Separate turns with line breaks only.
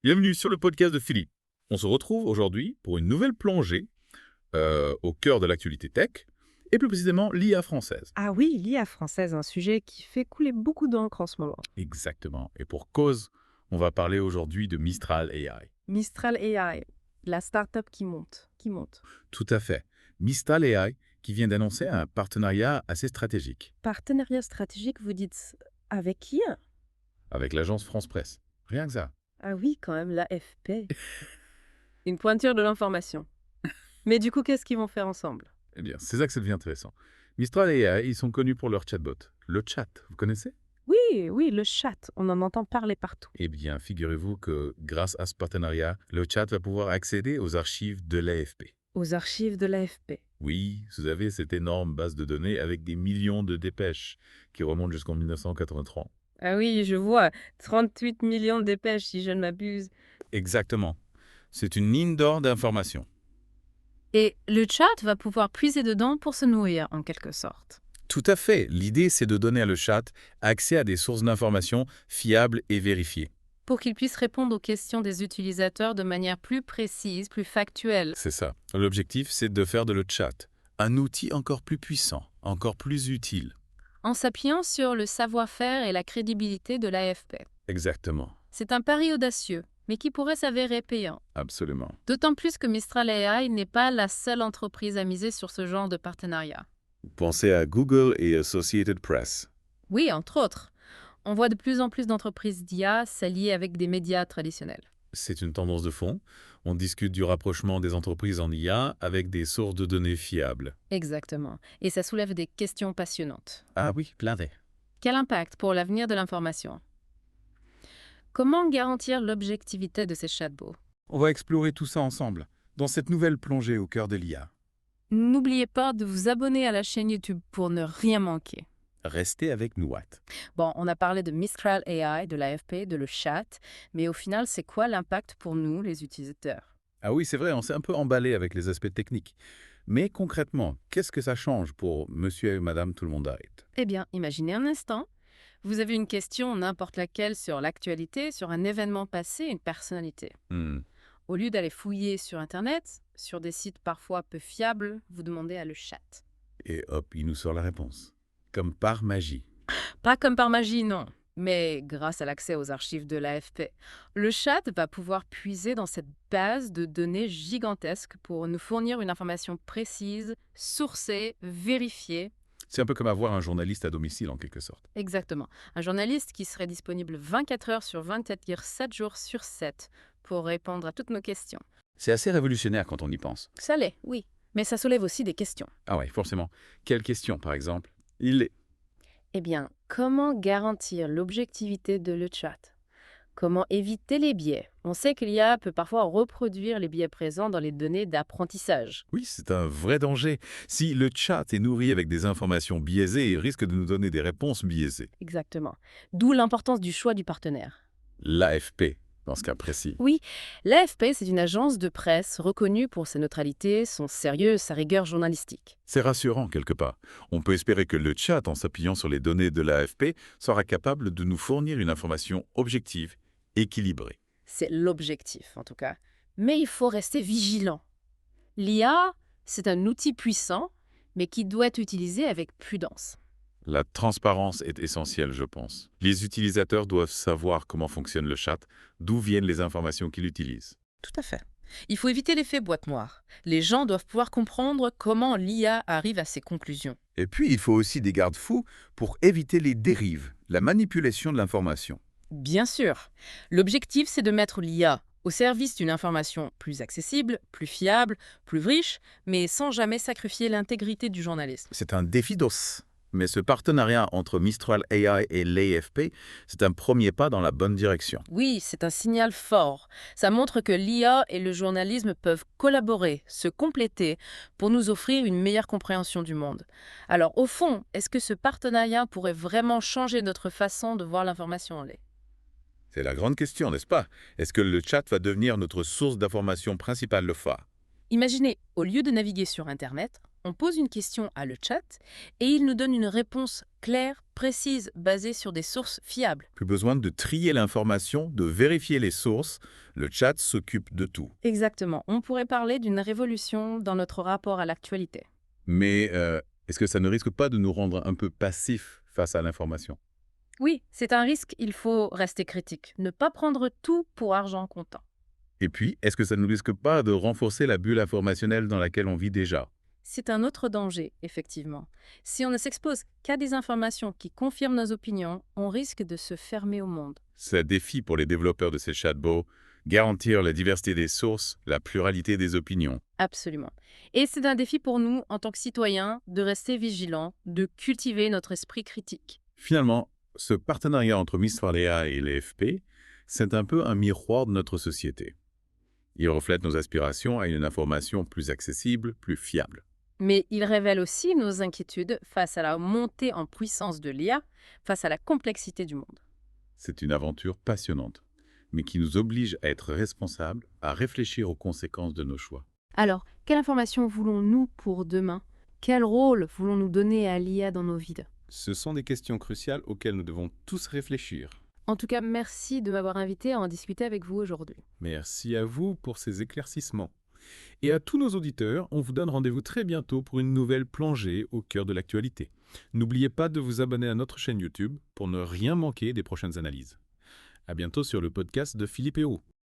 Bienvenue sur le podcast de Philippe. On se retrouve aujourd'hui pour une nouvelle plongée au cœur de l'actualité tech, et plus précisément l'IA française.
Ah oui, l'IA française, un sujet qui fait couler beaucoup d'encre en ce moment.
Exactement. Et pour cause, on va parler aujourd'hui de Mistral AI.
Mistral AI, la start-up qui monte, qui monte.
Tout à fait. Mistral AI qui vient d'annoncer un partenariat assez stratégique
Partenariat stratégique, vous dites avec qui?
avec l'agence France Presse. Rien que ça.
Ah oui, quand même, l'AFP. Une pointure de l'information. Mais du coup, qu'est-ce qu'ils vont faire ensemble?
Eh bien, c'est ça que ça devient intéressant. Mistral AI, ils sont connus pour leur chatbot. Le chat, vous connaissez?
Oui, oui, le chat, on en entend parler partout.
Eh bien, figurez-vous que grâce à ce partenariat, le chat va pouvoir accéder aux archives de l'AFP.
Aux archives de l'AFP.
Oui, vous avez cette énorme base de données avec des millions de dépêches qui remontent jusqu'en 1983.
Ah oui, je vois, 38 millions de dépêches si je ne m'abuse.
Exactement. C'est une mine d'or d'informations.
Et le chat va pouvoir puiser dedans pour se nourrir, en quelque sorte.
Tout à fait. L'idée, c'est de donner à le chat accès à des sources d'informations fiables et vérifiées.
Pour qu'il puisse répondre aux questions des utilisateurs de manière plus précise, plus factuelle.
C'est ça. L'objectif, c'est de faire de le chat un outil encore plus puissant, encore plus utile.
En s'appuyant sur le savoir-faire et la crédibilité de l'AFP.
Exactement.
C'est un pari audacieux, mais qui pourrait s'avérer payant.
Absolument.
D'autant plus que Mistral AI n'est pas la seule entreprise à miser sur ce genre de partenariat.
Pensez à Google et Associated Press.
Oui, entre autres. On voit de plus en plus d'entreprises d'IA s'allier avec des médias traditionnels.
C'est une tendance de fond. On discute du rapprochement des entreprises en IA avec des sources de données fiables.
Exactement. Et ça soulève des questions passionnantes.
Ah oui, plein de.
Quel impact pour l'avenir de l'information? Comment garantir l'objectivité de ces chatbots?
On va explorer tout ça ensemble, dans cette nouvelle plongée au cœur de l'IA.
N'oubliez pas de vous abonner à la chaîne YouTube pour ne rien manquer.
Restez avec nous, Watt.
Bon, on a parlé de Mistral AI, de l'AFP, de le chat, mais au final, c'est quoi l'impact pour nous, les utilisateurs?
Ah oui, c'est vrai, on s'est un peu emballé avec les aspects techniques. Mais concrètement, qu'est-ce que ça change pour monsieur et madame tout le monde arrête?
Eh bien, imaginez un instant. Vous avez une question, n'importe laquelle, sur l'actualité, sur un événement passé, une personnalité. Au lieu d'aller fouiller sur Internet, sur des sites parfois peu fiables, vous demandez à le chat.
Et hop, il nous sort la réponse. Comme par magie.
Pas comme par magie, non. Mais grâce à l'accès aux archives de l'AFP, le chat va pouvoir puiser dans cette base de données gigantesque pour nous fournir une information précise, sourcée, vérifiée.
C'est un peu comme avoir un journaliste à domicile en quelque sorte.
Exactement. Un journaliste qui serait disponible 24 heures sur 24, dire 7 jours sur 7, pour répondre à toutes nos questions.
C'est assez révolutionnaire quand on y pense.
Ça l'est, oui. Mais ça soulève aussi des questions.
Ah ouais, forcément. Quelle question, par exemple? Il est...
Eh bien, comment garantir l'objectivité de le chat? Comment éviter les biais? On sait que l'IA peut parfois reproduire les biais présents dans les données d'apprentissage.
Oui, c'est un vrai danger. Si le chat est nourri avec des informations biaisées, il risque de nous donner des réponses biaisées.
Exactement. D'où l'importance du choix du partenaire.
L'AFP, dans ce cas précis.
Oui, l'AFP, c'est une agence de presse reconnue pour sa neutralité, son sérieux, sa rigueur journalistique.
C'est rassurant quelque part. On peut espérer que le chat, en s'appuyant sur les données de l'AFP, sera capable de nous fournir une information objective, équilibrée.
C'est l'objectif, en tout cas. Mais il faut rester vigilant. L'IA, c'est un outil puissant, mais qui doit être utilisé avec prudence.
La transparence est essentielle, je pense. Les utilisateurs doivent savoir comment fonctionne le chat, d'où viennent les informations qu'il utilise.
Tout à fait. Il faut éviter l'effet boîte noire. Les gens doivent pouvoir comprendre comment l'IA arrive à ses conclusions.
Et puis, il faut aussi des garde-fous pour éviter les dérives, la manipulation de l'information.
Bien sûr. L'objectif, c'est de mettre l'IA au service d'une information plus accessible, plus fiable, plus riche, mais sans jamais sacrifier l'intégrité du journalisme.
C'est un défi d'os. Mais ce partenariat entre Mistral AI et l'AFP, c'est un premier pas dans la bonne direction.
Oui, c'est un signal fort. Ça montre que l'IA et le journalisme peuvent collaborer, se compléter, pour nous offrir une meilleure compréhension du monde. Alors, au fond, est-ce que ce partenariat pourrait vraiment changer notre façon de voir l'information en ligne?
C'est la grande question, n'est-ce pas? Est-ce que le chat va devenir notre source d'information principale, le phare?
Imaginez, au lieu de naviguer sur Internet, On pose une question à le chat et il nous donne une réponse claire, précise, basée sur des sources fiables.
Plus besoin de trier l'information, de vérifier les sources. Le chat s'occupe de tout.
Exactement. On pourrait parler d'une révolution dans notre rapport à l'actualité.
Mais est-ce que ça ne risque pas de nous rendre un peu passifs face à l'information?
Oui, c'est un risque, il faut rester critique. Ne pas prendre tout pour argent comptant.
Et puis, est-ce que ça ne risque pas de renforcer la bulle informationnelle dans laquelle on vit déjà?
C'est un autre danger, effectivement. Si on ne s'expose qu'à des informations qui confirment nos opinions, on risque de se fermer au monde.
C'est un défi pour les développeurs de ces chatbots, garantir la diversité des sources, la pluralité des opinions.
Absolument. Et c'est un défi pour nous, en tant que citoyens, de rester vigilants, de cultiver notre esprit critique.
Finalement, ce partenariat entre Mistral AI et l'AFP, c'est un peu un miroir de notre société. Il reflète nos aspirations à une information plus accessible, plus fiable.
Mais il révèle aussi nos inquiétudes face à la montée en puissance de l'IA, face à la complexité du monde.
C'est une aventure passionnante, mais qui nous oblige à être responsables, à réfléchir aux conséquences de nos choix.
Alors, quelle information voulons-nous pour demain? Quel rôle voulons-nous donner à l'IA dans nos vies?
Ce sont des questions cruciales auxquelles nous devons tous réfléchir.
En tout cas, merci de m'avoir invité à en discuter avec vous aujourd'hui.
Merci à vous pour ces éclaircissements. Et à tous nos auditeurs, on vous donne rendez-vous très bientôt pour une nouvelle plongée au cœur de l'actualité. N'oubliez pas de vous abonner à notre chaîne YouTube pour ne rien manquer des prochaines analyses. À bientôt sur le podcast de Philippe et O.